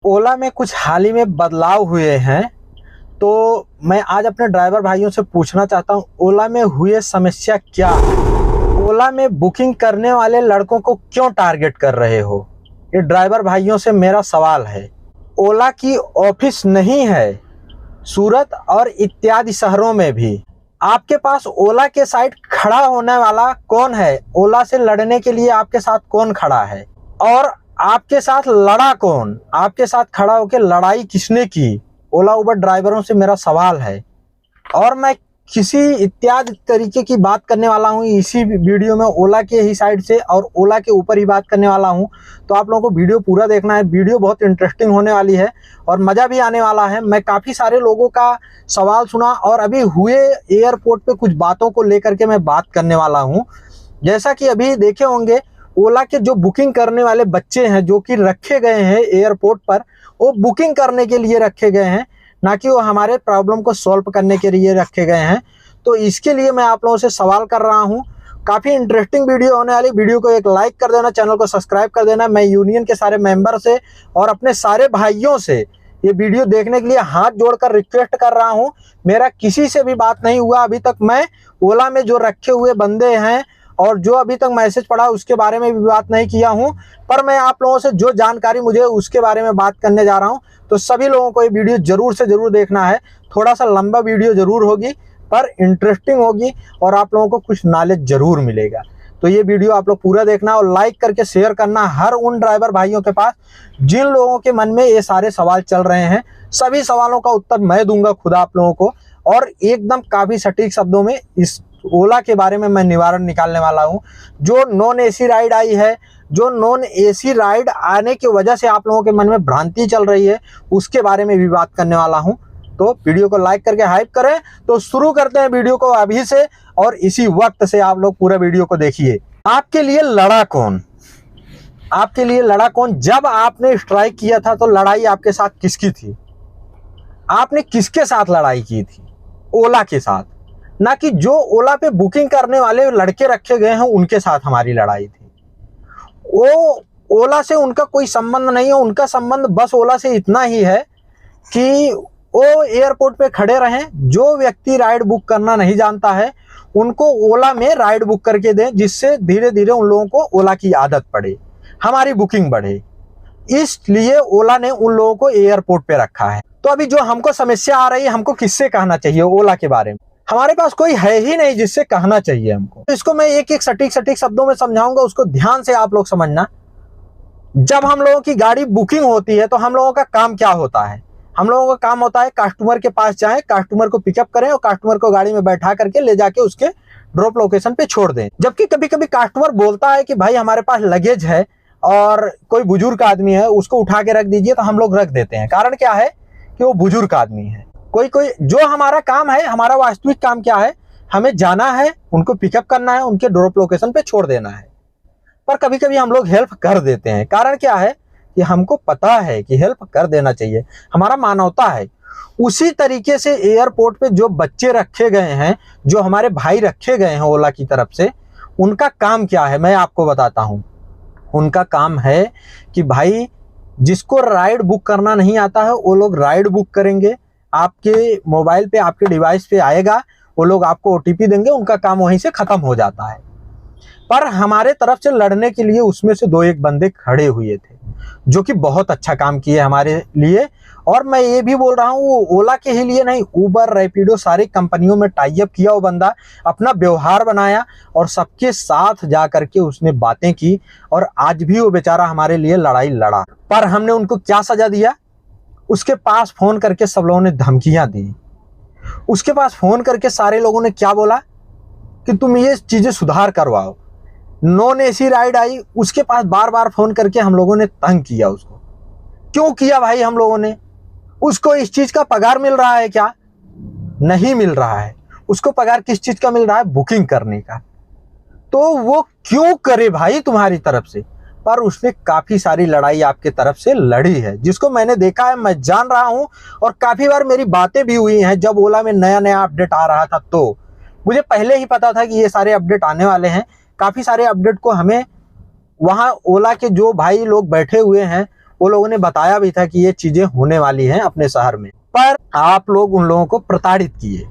ओला में कुछ हाल ही में बदलाव हुए हैं, तो मैं आज अपने ड्राइवर भाइयों से पूछना चाहता हूँ ओला में हुए समस्या क्या है। ओला में बुकिंग करने वाले लड़कों को क्यों टारगेट कर रहे हो, ये ड्राइवर भाइयों से मेरा सवाल है। ओला की ऑफिस नहीं है सूरत और इत्यादि शहरों में भी। आपके पास ओला के साइड खड़ा होने वाला कौन है, ओला से लड़ने के लिए आपके साथ कौन खड़ा है और आपके साथ लड़ा कौन, आपके साथ खड़ा होकर लड़ाई किसने की। ओला उबर ड्राइवरों से मेरा सवाल है और मैं किसी इत्यादि तरीके की बात करने वाला हूँ इसी वीडियो में, ओला के ही साइड से और ओला के ऊपर ही बात करने वाला हूँ। तो आप लोगों को वीडियो पूरा देखना है, वीडियो बहुत इंटरेस्टिंग होने वाली है और मज़ा भी आने वाला है। मैं काफ़ी सारे लोगों का सवाल सुना और अभी हुए एयरपोर्ट पे कुछ बातों को लेकर के मैं बात करने वाला हूँ। जैसा कि अभी देखे होंगे ओला के जो बुकिंग करने वाले बच्चे हैं जो कि रखे गए हैं एयरपोर्ट पर, वो बुकिंग करने के लिए रखे गए हैं, ना कि वो हमारे प्रॉब्लम को सॉल्व करने के लिए रखे गए हैं। तो इसके लिए मैं आप लोगों से सवाल कर रहा हूं। काफ़ी इंटरेस्टिंग वीडियो होने वाली, वीडियो को एक लाइक कर देना, चैनल को सब्सक्राइब कर देना। मैं यूनियन के सारे मेंबर से और अपने सारे भाइयों से ये वीडियो देखने के लिए हाथ जोड़कर रिक्वेस्ट कर रहा हूं। मेरा किसी से भी बात नहीं हुआ अभी तक, मैं ओला में जो रखे हुए बंदे हैं और जो अभी तक मैसेज पड़ा उसके बारे में भी बात नहीं किया हूं, पर मैं आप लोगों से जो जानकारी मुझे उसके बारे में बात करने जा रहा हूं। तो सभी लोगों को ये वीडियो जरूर से जरूर देखना है। थोड़ा सा लंबा वीडियो जरूर होगी पर इंटरेस्टिंग होगी और आप लोगों को कुछ नॉलेज जरूर मिलेगा। तो ये वीडियो आप लोग पूरा देखना और लाइक करके शेयर करना हर उन ड्राइवर भाइयों के पास जिन लोगों के मन में ये सारे सवाल चल रहे हैं। सभी सवालों का उत्तर मैं दूंगा खुद आप लोगों को और एकदम काफ़ी सटीक शब्दों में इस ओला के बारे में मैं निवारण निकालने वाला हूं। जो नॉन एसी राइड आई है, जो नॉन एसी राइड आने की वजह से आप लोगों के मन में भ्रांति चल रही है, उसके बारे में भी बात करने वाला हूं। तो वीडियो को लाइक करके हाइप करें। तो शुरू करते हैं वीडियो को अभी से और इसी वक्त से आप लोग पूरा वीडियो को देखिए। आपके लिए लड़ा कौन, आपके लिए लड़ा कौन? जब आपने स्ट्राइक किया था तो लड़ाई आपके साथ किसकी थी? आपने किसके साथ लड़ाई की थी? ओला के साथ, ना कि जो ओला पे बुकिंग करने वाले लड़के रखे गए हैं उनके साथ हमारी लड़ाई थी। वो ओला से उनका कोई संबंध नहीं है, उनका संबंध बस ओला से इतना ही है कि वो एयरपोर्ट पे खड़े रहें। जो व्यक्ति राइड बुक करना नहीं जानता है उनको ओला में राइड बुक करके दें, जिससे धीरे धीरे उन लोगों को ओला की आदत पड़े, हमारी बुकिंग बढ़े। इसलिए ओला ने उन लोगों को एयरपोर्ट पे रखा है। तो अभी जो हमको समस्या आ रही है, हमको किससे कहना चाहिए ओला के बारे में? हमारे पास कोई है ही नहीं जिससे कहना चाहिए हमको। तो इसको मैं एक एक सटीक सटीक शब्दों में समझाऊंगा, उसको ध्यान से आप लोग समझना। जब हम लोगों की गाड़ी बुकिंग होती है तो हम लोगों का काम क्या होता है? हम लोगों का काम होता है कस्टमर के पास जाएं, कस्टमर को पिकअप करें और कस्टमर को गाड़ी में बैठा करके ले जाके उसके ड्रॉप लोकेशन पे छोड़ दें। जबकि कभी कभी कस्टमर बोलता है कि भाई हमारे पास लगेज है और कोई बुजुर्ग आदमी है, उसको उठा के रख दीजिए, तो हम लोग रख देते हैं। कारण क्या है कि वो बुजुर्ग आदमी है। कोई जो हमारा काम है, हमारा वास्तविक काम क्या है? हमें जाना है, उनको पिकअप करना है, उनके ड्रॉप लोकेशन पे छोड़ देना है। पर कभी कभी हम लोग हेल्प कर देते हैं। कारण क्या है कि हमको पता है कि हेल्प कर देना चाहिए, हमारा मानवता है। उसी तरीके से एयरपोर्ट पे जो बच्चे रखे गए हैं, जो हमारे भाई रखे गए हैं ओला की तरफ से, उनका काम क्या है मैं आपको बताता हूँ। उनका काम है कि भाई जिसको राइड बुक करना नहीं आता है वो लोग राइड बुक करेंगे, आपके मोबाइल पे, आपके डिवाइस पे आएगा, वो लोग आपको ओटीपी देंगे, उनका काम वहीं से खत्म हो जाता है। पर हमारे तरफ से लड़ने के लिए उसमें से दो एक बंदे खड़े हुए थे जो कि बहुत अच्छा काम किए हमारे लिए। और मैं ये भी बोल रहा हूँ वो ओला के ही लिए नहीं, उबर, रैपिडो, सारी कंपनियों में टाई अप किया वो बंदा, अपना व्यवहार बनाया और सबके साथ जा करके उसने बातें की और आज भी वो बेचारा हमारे लिए लड़ाई लड़ा। पर हमने उनको क्या सजा दिया? उसके पास फोन करके सब लोगों ने धमकियां दी। उसके पास फोन करके सारे लोगों ने क्या बोला कि तुम ये चीजें सुधार करवाओ। नॉन एसी राइड आई, उसके पास बार बार फोन करके हम लोगों ने तंग किया उसको। क्यों किया भाई हम लोगों ने? उसको इस चीज का पगार मिल रहा है क्या? नहीं मिल रहा है। उसको पगार किस चीज का मिल रहा है? बुकिंग करने का। तो वो क्यों करे भाई तुम्हारी तरफ से? पर उसने काफी सारी लड़ाई आपके तरफ से लड़ी है, जिसको मैंने देखा है, मैं जान रहा हूं और काफी बार मेरी बातें भी हुई हैं। जब ओला में नया नया अपडेट आ रहा था तो मुझे पहले ही पता था कि ये सारे अपडेट आने वाले हैं। काफी सारे अपडेट को हमें वहाँ ओला के जो भाई लोग बैठे हुए हैं वो लोगों ने बताया भी था कि ये चीज़ें होने वाली हैं अपने शहर में, पर आप लोग उन लोगों को प्रताड़ित किए।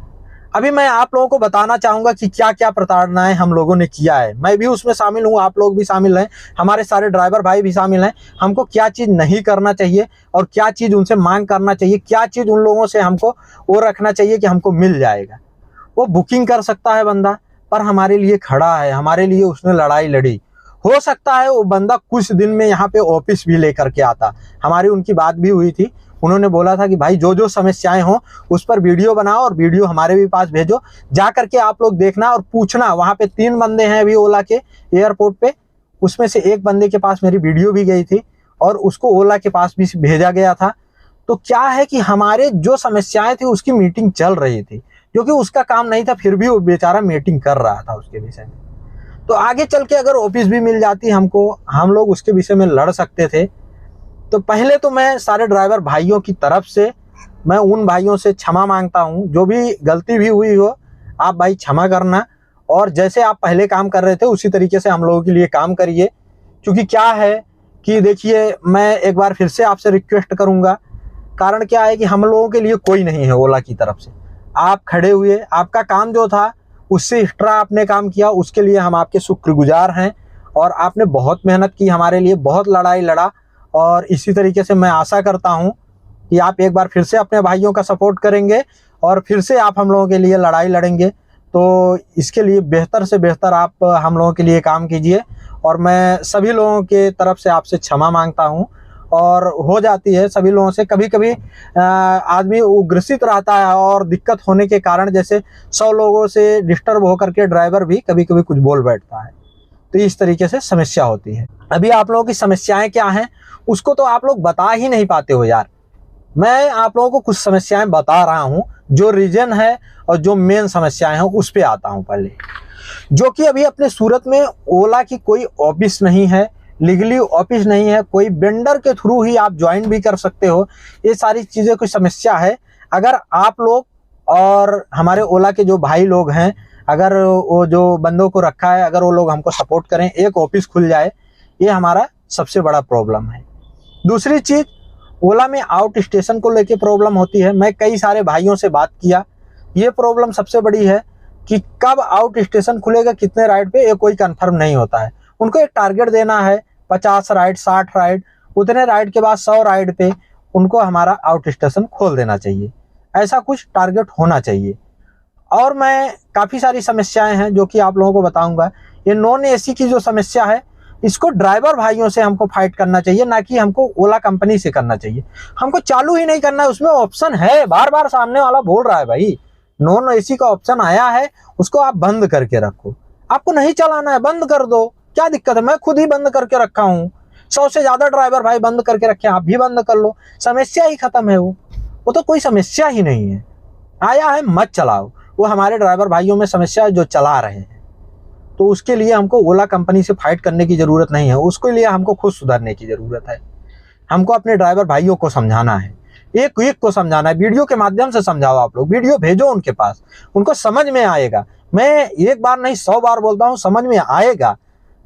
अभी मैं आप लोगों को बताना चाहूँगा कि क्या क्या प्रताड़नाएं हम लोगों ने किया है। मैं भी उसमें शामिल हूँ, आप लोग भी शामिल हैं, हमारे सारे ड्राइवर भाई भी शामिल हैं। हमको क्या चीज़ नहीं करना चाहिए और क्या चीज़ उनसे मांग करना चाहिए, क्या चीज़ उन लोगों से हमको वो रखना चाहिए कि हमको मिल जाएगा। वो बुकिंग कर सकता है बंदा, पर हमारे लिए खड़ा है, हमारे लिए उसने लड़ाई लड़ी। हो सकता है वो बंदा कुछ दिन में यहाँ पे ऑफिस भी लेकर के आता। हमारी उनकी बात भी हुई थी, उन्होंने बोला था कि भाई जो जो समस्याएं हों उस पर वीडियो बनाओ और वीडियो हमारे भी पास भेजो, जा करके आप लोग देखना और पूछना। वहाँ पे 3 बंदे हैं अभी ओला के एयरपोर्ट पे, उसमें से एक बंदे के पास मेरी वीडियो भी गई थी और उसको ओला के पास भी भेजा गया था। तो क्या है कि हमारे जो समस्याएं थी उसकी मीटिंग चल रही थी, जो कि उसका काम नहीं था, फिर भी वो बेचारा मीटिंग कर रहा था उसके विषय में। तो आगे चल के अगर ऑफिस भी मिल जाती हमको, हम लोग उसके विषय में लड़ सकते थे। तो पहले तो मैं सारे ड्राइवर भाइयों की तरफ से मैं उन भाइयों से क्षमा मांगता हूं, जो भी गलती भी हुई हो आप भाई क्षमा करना, और जैसे आप पहले काम कर रहे थे उसी तरीके से हम लोगों के लिए काम करिए। क्योंकि क्या है कि देखिए, मैं एक बार फिर से आपसे रिक्वेस्ट करूंगा, कारण क्या है कि हम लोगों के लिए कोई नहीं है ओला की तरफ से। आप खड़े हुए, आपका काम जो था उससे एक्स्ट्रा आपने काम किया, उसके लिए हम आपके शुक्रगुजार हैं। और आपने बहुत मेहनत की हमारे लिए, बहुत लड़ाई लड़ा, और इसी तरीके से मैं आशा करता हूं कि आप एक बार फिर से अपने भाइयों का सपोर्ट करेंगे और फिर से आप हम लोगों के लिए लड़ाई लड़ेंगे। तो इसके लिए बेहतर से बेहतर आप हम लोगों के लिए काम कीजिए, और मैं सभी लोगों के तरफ से आपसे क्षमा मांगता हूं। और हो जाती है सभी लोगों से, कभी कभी आदमी उग्रसित रहता है और दिक्कत होने के कारण जैसे 100 लोगों से डिस्टर्ब होकर के ड्राइवर भी कभी कभी कुछ बोल बैठता है, तो इस तरीके से समस्या होती है। अभी आप लोगों की समस्याएं क्या हैं उसको तो आप लोग बता ही नहीं पाते हो यार। मैं आप लोगों को कुछ समस्याएं बता रहा हूं, जो रीजन है और जो मेन समस्याएं हैं उस पे आता हूं पहले। जो कि अभी अपने सूरत में ओला की कोई ऑफिस नहीं है, लीगली ऑफिस नहीं है, कोई वेंडर के थ्रू ही आप ज्वाइन भी कर सकते हो। ये सारी चीज़ें कोई समस्या है। अगर आप लोग और हमारे ओला के जो भाई लोग हैं, अगर वो जो बंदों को रखा है, अगर वो लोग हमको सपोर्ट करें, एक ऑफिस खुल जाए, ये हमारा सबसे बड़ा प्रॉब्लम है। दूसरी चीज़, ओला में आउट स्टेशन को लेके प्रॉब्लम होती है। मैं कई सारे भाइयों से बात किया, ये प्रॉब्लम सबसे बड़ी है कि कब आउट स्टेशन खुलेगा, कितने राइड पे, ये कोई कंफर्म नहीं होता है। उनको एक टारगेट देना है, 50 राइड, 60 राइड, उतने राइड के बाद 100 राइड पे उनको हमारा आउट स्टेशन खोल देना चाहिए। ऐसा कुछ टारगेट होना चाहिए। और मैं काफ़ी सारी समस्याएं हैं जो कि आप लोगों को बताऊंगा। ये नॉन एसी की जो समस्या है, इसको ड्राइवर भाइयों से हमको फाइट करना चाहिए, ना कि हमको ओला कंपनी से करना चाहिए। हमको चालू ही नहीं करना है, उसमें ऑप्शन है, बार बार सामने वाला बोल रहा है भाई नॉन एसी का ऑप्शन आया है, उसको आप बंद करके रखो। आपको नहीं चलाना है, बंद कर दो, क्या दिक्कत है? मैं खुद ही बंद करके रखा हूँ, 100 से ज्यादा ड्राइवर भाई बंद करके रखे, आप भी बंद कर लो, समस्या ही खत्म है। वो तो कोई समस्या ही नहीं है। आया है मत चलाओ, वो हमारे ड्राइवर भाइयों में समस्या है जो चला रहे हैं। तो उसके लिए हमको ओला कंपनी से फाइट करने की जरूरत नहीं है, उसके लिए हमको खुद सुधरने की जरूरत है। हमको अपने ड्राइवर भाइयों को समझाना है, एक एक को समझाना है। वीडियो के माध्यम से समझाओ, आप लोग वीडियो भेजो उनके पास, उनको समझ में आएगा। मैं एक बार नहीं 100 बार बोलता हूँ, समझ में आएगा।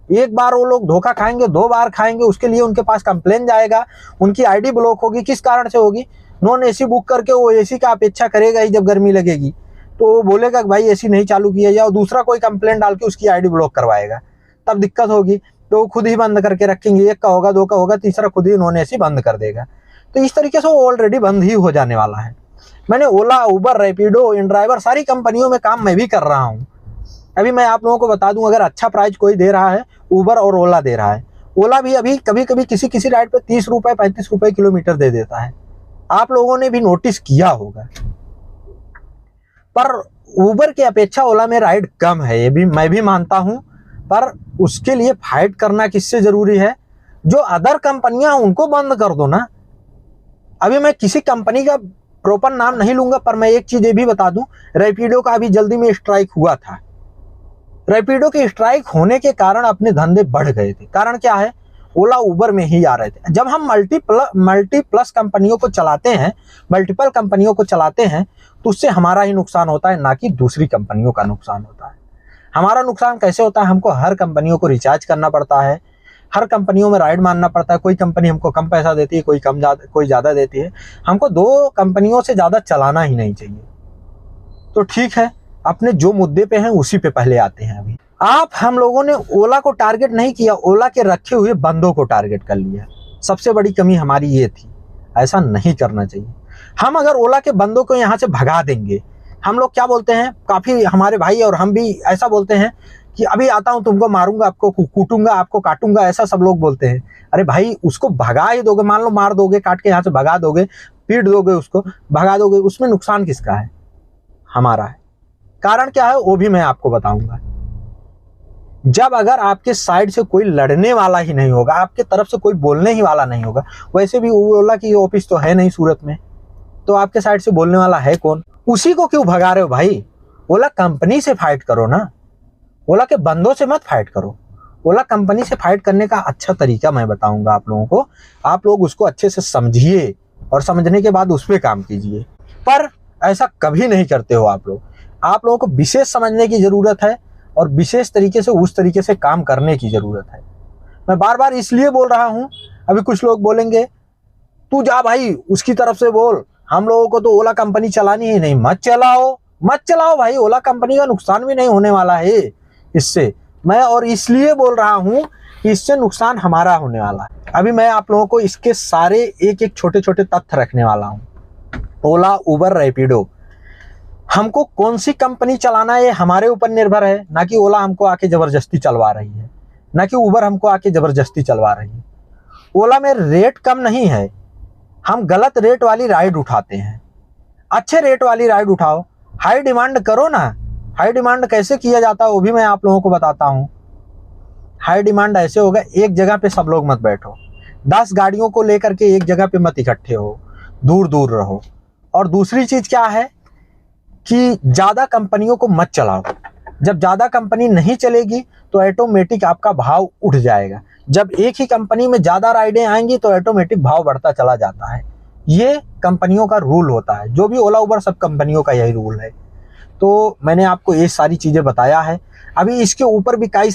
एक बार वो लोग धोखा खाएंगे, 2 बार खाएंगे, उसके लिए उनके पास कंप्लेन जाएगा, उनकी आईडी ब्लॉक होगी। किस कारण से होगी? नॉन एसी बुक करके वो एसी का अपेक्षा करेगा ही, जब गर्मी लगेगी तो वो बोलेगा कि भाई एसी नहीं चालू किया जाए, और दूसरा कोई कंप्लेंट डाल के उसकी आईडी ब्लॉक करवाएगा, तब दिक्कत होगी। तो वो खुद ही बंद करके रखेंगे, 1 का होगा, 2 का होगा, तीसरा खुद ही नॉन एसी बंद कर देगा। तो इस तरीके से वो ऑलरेडी बंद ही हो जाने वाला है। मैंने ओला, उबर, रैपिडो, इन ड्राइवर सारी कंपनियों में काम मैं भी कर रहा हूँ। अभी मैं आप लोगों को बता दूं, अगर अच्छा प्राइस कोई दे रहा है, उबर और ओला दे रहा है। ओला भी अभी कभी कभी किसी राइड पे 30 रुपए 35 रुपए किलोमीटर दे देता है। आप लोगों ने भी नोटिस किया होगा। पर उबर की अपेक्षा ओला में राइड कम है, ये भी मैं भी मानता हूं। पर उसके लिए फाइट करना किससे जरूरी है? जो अदर कंपनियां उनको बंद कर दो ना। अभी मैं किसी कंपनी का प्रॉपर नाम नहीं लूंगा, पर मैं एक चीज ये भी बता दूं, रैपिडो का अभी जल्दी में स्ट्राइक हुआ था। रैपिडो के स्ट्राइक होने के कारण अपने धंधे बढ़ गए थे। कारण क्या है? ओला उबर में ही आ रहे थे। जब हम मल्टीप्लस कंपनियों को चलाते हैं, मल्टीपल कंपनियों को चलाते हैं, तो उससे हमारा ही नुकसान होता है, ना कि दूसरी कंपनियों का नुकसान होता है। हमारा नुकसान कैसे होता है? हमको हर कंपनियों को रिचार्ज करना पड़ता है, हर कंपनियों में राइड मानना पड़ता है। कोई कंपनी हमको कम पैसा देती है, कोई ज़्यादा देती है। हमको दो कंपनियों से ज़्यादा चलाना ही नहीं चाहिए। तो ठीक है, अपने जो मुद्दे पे हैं उसी पे पहले आते हैं। अभी हम लोगों ने ओला को टारगेट नहीं किया, ओला के रखे हुए बंदों को टारगेट कर लिया। सबसे बड़ी कमी हमारी ये थी, ऐसा नहीं करना चाहिए। हम अगर ओला के बंदों को यहाँ से भगा देंगे, हम लोग क्या बोलते हैं, काफ़ी हमारे भाई और हम भी ऐसा बोलते हैं कि अभी आता हूँ, तुमको मारूंगा, आपको कूटूंगा, आपको काटूंगा, ऐसा सब लोग बोलते हैं। अरे भाई, उसको भगा ही दोगे, मान लो मार दोगे, काट के यहाँ से भगा दोगे, पीट दोगे, उसको भगा दोगे, उसमें नुकसान किसका है? हमारा है। कारण क्या है वो भी मैं आपको बताऊंगा। जब अगर आपके साइड से कोई लड़ने वाला ही नहीं होगा, आपके तरफ से कोई बोलने ही वाला नहीं होगा, वैसे भी ओला की ऑफिस तो है नहीं सूरत में, तो आपके साइड से बोलने वाला है कौन? उसी को क्यों भगा रहे हो भाई? ओला कंपनी से फाइट करो ना, ओला के बंदों से मत फाइट करो। ओला कंपनी से फाइट करने का अच्छा तरीका मैं बताऊंगा आप लोगों को। आप लोग उसको अच्छे से समझिए और समझने के बाद उस पर काम कीजिए। पर ऐसा कभी नहीं करते हो आप लोग। आप लोगों को विशेष समझने की ज़रूरत है और विशेष तरीके से उस तरीके से काम करने की ज़रूरत है। मैं बार बार इसलिए बोल रहा हूँ, अभी कुछ लोग बोलेंगे तू जा भाई उसकी तरफ से बोल, हम लोगों को तो ओला कंपनी चलानी ही नहीं। मत चलाओ भाई, ओला कंपनी का नुकसान भी नहीं होने वाला है इससे। मैं और इसलिए बोल रहा हूँ कि इससे नुकसान हमारा होने वाला है। अभी मैं आप लोगों को इसके सारे एक एक छोटे छोटे तथ्य रखने वाला हूँ। ओला, उबर, रैपिडो, हमको कौन सी कंपनी चलाना है ये हमारे ऊपर निर्भर है, ना कि ओला हमको आके ज़बरदस्ती चलवा रही है, ना कि उबर हमको आके ज़बरदस्ती चलवा रही है। ओला में रेट कम नहीं है, हम गलत रेट वाली राइड उठाते हैं। अच्छे रेट वाली राइड उठाओ, हाई डिमांड करो ना। हाई डिमांड कैसे किया जाता है वो भी मैं आप लोगों को बताता हूँ। हाई डिमांड ऐसे होगा, एक जगह पे सब लोग मत बैठो, 10 गाड़ियों को लेकर के एक जगह पे मत इकट्ठे हो, दूर दूर रहो। और दूसरी चीज़ क्या है कि ज़्यादा कंपनियों को मत चलाओ। जब ज़्यादा कंपनी नहीं चलेगी तो ऑटोमेटिक आपका भाव उठ जाएगा। जब एक ही कंपनी में ज़्यादा राइडें आएंगी तो ऑटोमेटिक भाव बढ़ता चला जाता है। ये कंपनियों का रूल होता है, जो भी ओला उबर सब कंपनियों का यही रूल है। तो मैंने आपको ये सारी चीज़ें बताया है। अभी इसके ऊपर भी कई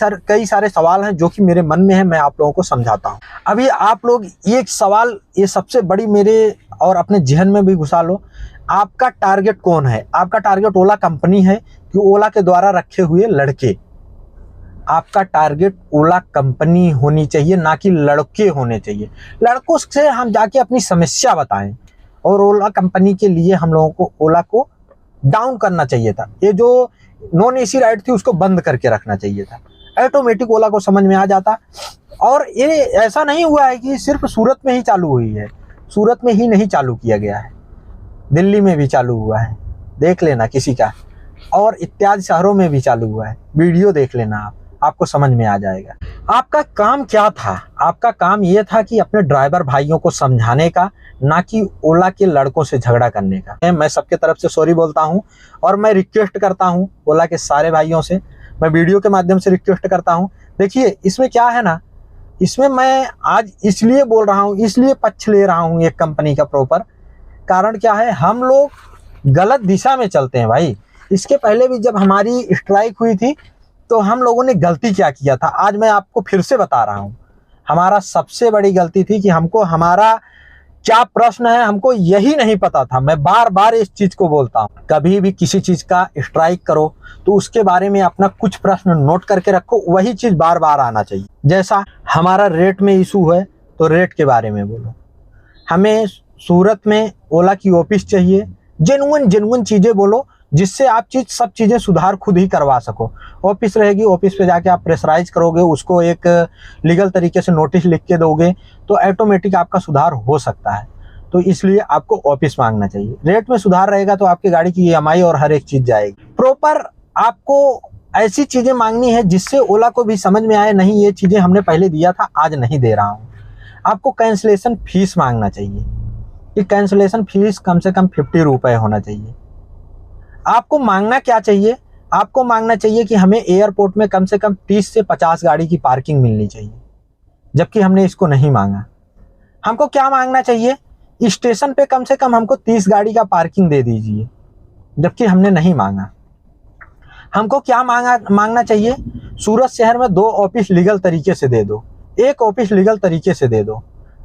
सारे सवाल हैं जो कि मेरे मन में है, मैं आप लोगों को समझाता हूँ। अभी आप लोग एक सवाल, ये सबसे बड़ी मेरे और अपने जहन में भी घुसा लो, आपका टारगेट कौन है? आपका टारगेट ओला कंपनी है कि ओला के द्वारा रखे हुए लड़के? आपका टारगेट ओला कंपनी होनी चाहिए, ना कि लड़के होने चाहिए। लड़कों से हम जाके अपनी समस्या बताएं, और ओला कंपनी के लिए हम लोगों को ओला को डाउन करना चाहिए था। ये जो नॉन एसी राइड थी उसको बंद करके रखना चाहिए था, ऑटोमेटिक ओला को समझ में आ जाता। और ये ऐसा नहीं हुआ है कि सिर्फ सूरत में ही चालू हुई है, सूरत में ही नहीं चालू किया गया है, दिल्ली में भी चालू हुआ है, देख लेना किसी का, और इत्यादि शहरों में भी चालू हुआ है। वीडियो देख लेना, आपको समझ में आ जाएगा। आपका काम क्या था? आपका काम ये था कि अपने ड्राइवर भाइयों को समझाने का, ना कि ओला के लड़कों से झगड़ा करने का। मैं सबके तरफ से सॉरी बोलता हूं और मैं रिक्वेस्ट करता हूं ओला के सारे भाइयों से, मैं वीडियो के माध्यम से रिक्वेस्ट करता हूं। देखिए, इसमें क्या है ना, इसमें मैं आज इसलिए बोल रहा हूं, इसलिए पक्ष ले रहा हूं एक कंपनी का प्रॉपर। कारण क्या है, हम लोग गलत दिशा में चलते हैं भाई। इसके पहले भी जब हमारी स्ट्राइक हुई थी तो हम लोगों ने गलती क्या किया था, आज मैं आपको फिर से बता रहा हूं। हमारा सबसे बड़ी गलती थी कि हमको हमारा क्या प्रश्न है हमको यही नहीं पता था। मैं बार बार इस चीज को बोलता हूं, कभी भी किसी चीज का स्ट्राइक करो तो उसके बारे में अपना कुछ प्रश्न नोट करके रखो, वही चीज बार बार आना चाहिए। जैसा हमारा रेट में इशू है तो रेट के बारे में बोलो, हमें सूरत में ओला की ऑफिस चाहिए, जेन्युइन चीजें बोलो जिससे आप सब चीजें सुधार खुद ही करवा सको। ऑफिस रहेगी, ऑफिस पे जाके आप प्रेशराइज करोगे, उसको एक लीगल तरीके से नोटिस लिख के दोगे तो ऑटोमेटिक आपका सुधार हो सकता है। तो इसलिए आपको ऑफिस मांगना चाहिए। रेट में सुधार रहेगा तो आपकी गाड़ी की EMI और हर एक चीज जाएगी। प्रॉपर आपको ऐसी चीजें मांगनी है जिससे ओला को भी समझ में आए, नहीं ये चीजें हमने पहले दिया था, आज नहीं दे रहा हूँ। आपको कैंसिलेशन फीस मांगना चाहिए कि कैंसिलेशन फीस कम से कम 50 रुपये होना चाहिए। आपको मांगना क्या चाहिए? आपको मांगना चाहिए कि हमें एयरपोर्ट में कम से कम 30 से 50 गाड़ी की पार्किंग मिलनी चाहिए, जबकि हमने इसको नहीं मांगा। हमको क्या मांगना चाहिए? स्टेशन पे कम से कम हमको 30 गाड़ी का पार्किंग दे दीजिए, जबकि हमने नहीं मांगा। हमको क्या मांगना चाहिए? सूरत शहर में 2 ऑफिस लीगल तरीके से दे दो, एक ऑफिस लीगल तरीके से दे दो।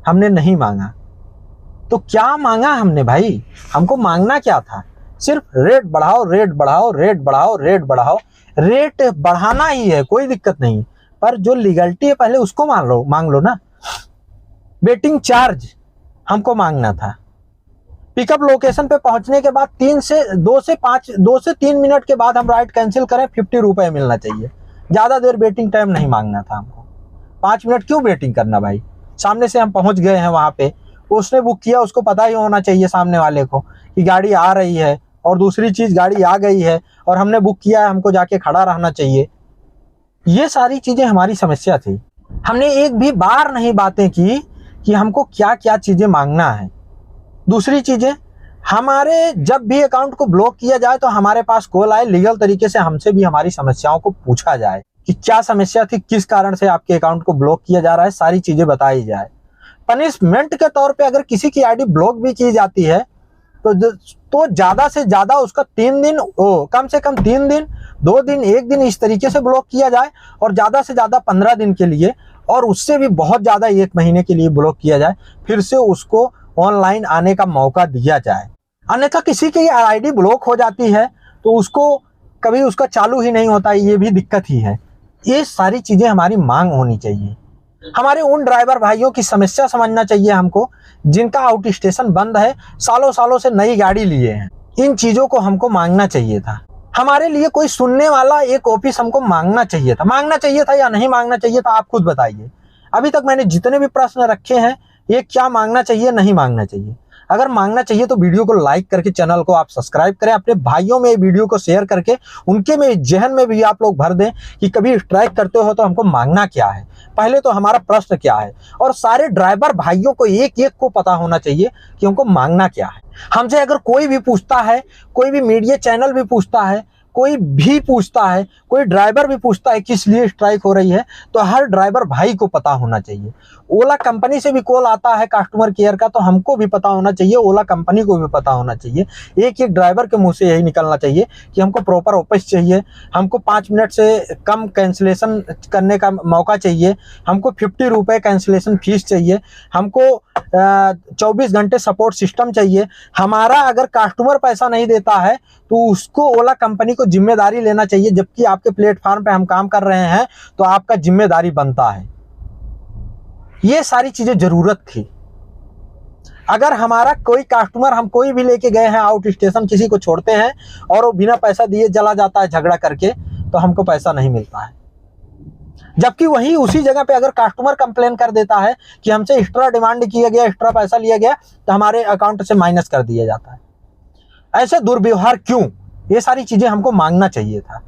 हमने नहीं मांगा। तो क्या मांगा हमने भाई? हमको मांगना क्या था? सिर्फ रेट बढ़ाओ, रेट बढ़ाओ, रेट बढ़ाओ, रेट बढ़ाओ। रेट बढ़ाना ही है, कोई दिक्कत नहीं, पर जो लीगलिटी है पहले उसको मांग लो ना। वेटिंग चार्ज हमको मांगना था। पिकअप लोकेशन पे पहुंचने के बाद 2 से 3 मिनट के बाद हम राइड कैंसिल करें, 50 रुपए मिलना चाहिए। ज्यादा देर वेटिंग टाइम नहीं मांगना था हमको। 5 मिनट क्यों वेटिंग करना भाई? सामने से हम पहुंच गए हैं वहां पे, उसने बुक किया, उसको पता ही होना चाहिए सामने वाले को कि गाड़ी आ रही है, और दूसरी चीज गाड़ी आ गई है और हमने बुक किया है, हमको जाके खड़ा रहना चाहिए। ये सारी चीजें हमारी समस्या थी। हमने एक भी बार नहीं बातें की कि हमको क्या क्या चीजें मांगना है। दूसरी चीजें, हमारे जब भी अकाउंट को ब्लॉक किया जाए तो हमारे पास कॉल आए, लीगल तरीके से हमसे भी हमारी समस्याओं को पूछा जाए कि क्या समस्या थी, किस कारण से आपके अकाउंट को ब्लॉक किया जा रहा है, सारी चीजें बताई जाए। पनिशमेंट के तौर पे अगर किसी की आईडी ब्लॉक भी की जाती है तो ज्यादा से ज्यादा उसका 3 दिन, कम से कम 3 दिन, 2 दिन, 1 दिन इस तरीके से ब्लॉक किया जाए, और ज्यादा से ज्यादा 15 दिन के लिए, और उससे भी बहुत ज्यादा 1 महीने के लिए ब्लॉक किया जाए। फिर से उसको ऑनलाइन आने का मौका दिया जाए। अन्यथा किसी की आईडी ब्लॉक हो जाती है तो उसको कभी उसका चालू ही नहीं होता, ये भी दिक्कत ही है। ये सारी चीजें हमारी मांग होनी चाहिए। हमारे उन ड्राइवर भाइयों की समस्या समझना चाहिए हमको, जिनका आउट स्टेशन बंद है, सालों सालों से नई गाड़ी लिए हैं। इन चीजों को हमको मांगना चाहिए था। हमारे लिए कोई सुनने वाला एक ऑफिस हमको मांगना चाहिए था। मांगना चाहिए था या नहीं मांगना चाहिए था, आप खुद बताइए। अभी तक मैंने जितने भी प्रश्न रखे हैं, ये क्या मांगना चाहिए, नहीं मांगना चाहिए। अगर मांगना चाहिए तो वीडियो को लाइक करके चैनल को आप सब्सक्राइब करें, अपने भाइयों में वीडियो को शेयर करके उनके में जहन में भी आप लोग भर दें कि कभी स्ट्राइक करते हो तो हमको मांगना क्या है, पहले तो हमारा प्रश्न क्या है। और सारे ड्राइवर भाइयों को एक एक को पता होना चाहिए कि हमको मांगना क्या है। हमसे अगर कोई भी पूछता है, कोई भी मीडिया चैनल भी पूछता है, कोई भी पूछता है, कोई ड्राइवर भी पूछता है किस लिए स्ट्राइक हो रही है, तो हर ड्राइवर भाई को पता होना चाहिए। ओला कंपनी से भी कॉल आता है कस्टमर केयर का, तो हमको भी पता होना चाहिए, ओला कंपनी को भी पता होना चाहिए। एक एक ड्राइवर के मुंह से यही निकलना चाहिए कि हमको प्रॉपर ऑफिस चाहिए, हमको 5 मिनट से कम कैंसिलेशन करने का मौका चाहिए, हमको 50 रुपये कैंसिलेशन फीस चाहिए, हमको 24 घंटे सपोर्ट सिस्टम चाहिए। हमारा अगर कस्टमर पैसा नहीं देता है तो उसको ओला कंपनी को जिम्मेदारी लेना चाहिए, जबकि आपके प्लेटफॉर्म पे हम काम कर रहे हैं तो आपका जिम्मेदारी बनता है। ये सारी चीजें जरूरत थी। अगर हमारा कोई कस्टमर, हम कोई भी लेके गए हैं आउट स्टेशन, किसी को छोड़ते हैं और वो बिना पैसा दिए चला जाता है झगड़ा करके, तो हमको पैसा नहीं मिलता है। जबकि वही उसी जगह पे अगर कस्टमर कंप्लेन कर देता है कि हमसे एक्स्ट्रा डिमांड किया गया, एक्स्ट्रा पैसा लिया गया, तो हमारे अकाउंट से माइनस कर दिया जाता है। ऐसे दुर्व्यवहार क्यों? ये सारी चीजें हमको मांगना चाहिए था।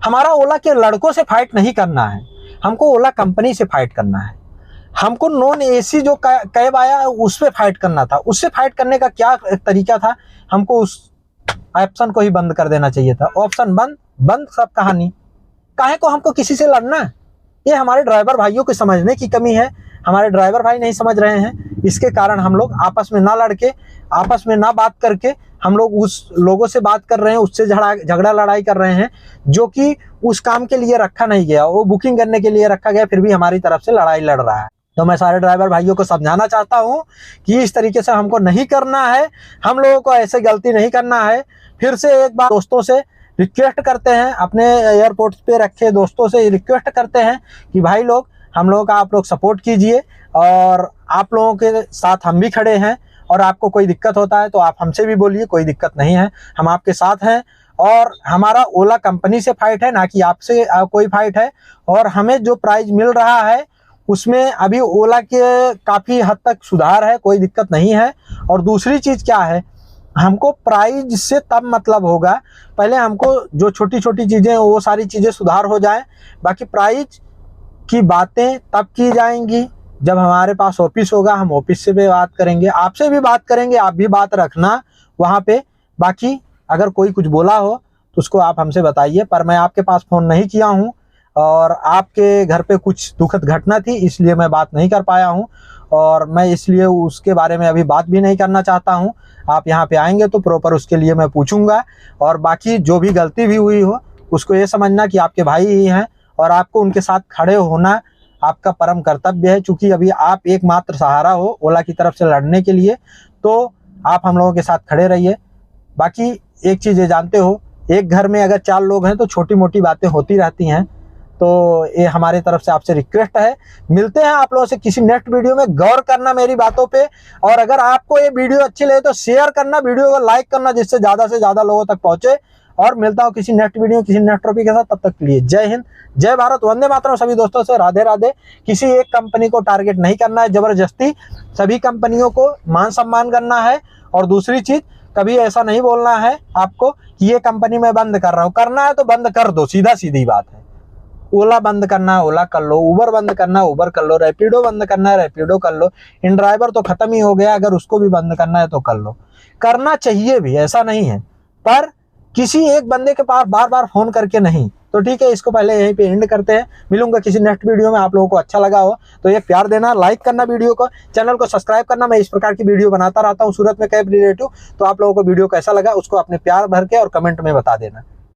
हमारा ओला के लड़कों से फाइट नहीं करना है, हमको ओला कंपनी से फाइट करना है। हमको नॉन एसी जो कैब आया उस पर फाइट करना था। उससे फाइट करने का क्या तरीका था? हमको उस ऑप्शन को ही बंद कर देना चाहिए था। ऑप्शन बंद, बंद सब कहानी। काहे को हमको किसी से लड़ना है? ये हमारे ड्राइवर भाइयों को समझने की कमी है। हमारे ड्राइवर भाई नहीं समझ रहे हैं, इसके कारण हम लोग आपस में ना लड़के, आपस में ना बात करके हम लोग उस लोगों से बात कर रहे हैं, उससे झगड़ा लड़ाई कर रहे हैं, जो कि उस काम के लिए रखा नहीं गया, वो बुकिंग करने के लिए रखा गया, फिर भी हमारी तरफ से लड़ाई लड़ रहा है। तो मैं सारे ड्राइवर भाइयों को समझाना चाहता हूं कि इस तरीके से हमको नहीं करना है, हम लोगों को ऐसे गलती नहीं करना है। फिर से एक बार दोस्तों से रिक्वेस्ट करते हैं, अपने एयरपोर्ट पे रखे दोस्तों से रिक्वेस्ट करते हैं कि भाई लोग, हम लोगों का आप लोग सपोर्ट कीजिए, और आप लोगों के साथ हम भी खड़े हैं, और आपको कोई दिक्कत होता है तो आप हमसे भी बोलिए, कोई दिक्कत नहीं है, हम आपके साथ हैं। और हमारा ओला कंपनी से फाइट है, ना कि आपसे कोई फाइट है। और हमें जो प्राइस मिल रहा है उसमें अभी ओला के काफ़ी हद तक सुधार है, कोई दिक्कत नहीं है। और दूसरी चीज़ क्या है, हमको प्राइस से तब मतलब होगा, पहले हमको जो छोटी छोटी चीज़ें वो सारी चीज़ें सुधार हो जाए, बाकी प्राइस की बातें तब की जाएंगी जब हमारे पास ऑफिस होगा। हम ऑफिस से भी बात करेंगे, आपसे भी बात करेंगे, आप भी बात रखना वहाँ पे। बाकी अगर कोई कुछ बोला हो तो उसको आप हमसे बताइए, पर मैं आपके पास फ़ोन नहीं किया हूँ, और आपके घर पे कुछ दुखद घटना थी इसलिए मैं बात नहीं कर पाया हूँ, और मैं इसलिए उसके बारे में अभी बात भी नहीं करना चाहता हूँ। आप यहाँ पे आएंगे तो प्रॉपर उसके लिए मैं पूछूंगा, और बाकी जो भी गलती भी हुई हो उसको ये समझना कि आपके भाई ही हैं, और आपको उनके साथ खड़े होना आपका परम कर्तव्य है, चूंकि अभी आप एकमात्र सहारा हो ओला की तरफ से लड़ने के लिए, तो आप हम लोगों के साथ खड़े रहिए। बाकी एक चीज़ ये जानते हो, एक घर में अगर 4 लोग हैं तो छोटी मोटी बातें होती रहती हैं, तो ये हमारे तरफ से आपसे रिक्वेस्ट है। मिलते हैं आप लोगों से किसी नेक्स्ट वीडियो में। गौर करना मेरी बातों पे, और अगर आपको ये वीडियो अच्छी लगे तो शेयर करना, वीडियो को लाइक करना, जिससे ज़्यादा से ज़्यादा लोगों तक पहुँचे। और मिलता हूँ किसी नेक्स्ट वीडियो, किसी नेक्स्ट टॉपिक के साथ। तब तक के लिए जय हिंद, जय भारत, वंदे मातरम। सभी दोस्तों से राधे राधे। किसी एक कंपनी को टारगेट नहीं करना है जबरदस्ती, सभी कंपनियों को मान सम्मान करना है। और दूसरी चीज़, कभी ऐसा नहीं बोलना है आपको कि ये कंपनी मैं बंद कर रहा हूँ। करना है तो बंद कर दो, सीधा सीधी बात है। ओला बंद करना है ओला कर लो, उबर बंद करना है उबर कर लो, रैपिडो बंद करना है रैपिडो कर लो। इन ड्राइवर तो खत्म ही हो गया, अगर उसको भी बंद करना है तो कर लो। करना चाहिए भी, ऐसा नहीं है, पर किसी एक बंदे के पास बार बार फोन करके नहीं। तो ठीक है, इसको पहले यहीं पे एंड करते हैं। मिलूंगा किसी नेक्स्ट वीडियो में। आप लोगों को अच्छा लगा हो तो एक प्यार देना, लाइक करना वीडियो को, चैनल को सब्सक्राइब करना। मैं इस प्रकार की वीडियो बनाता रहता हूँ सूरत में कैब रिलेटिव। तो आप लोगों को वीडियो कैसा लगा उसको अपने प्यार भर के और कमेंट में बता देना।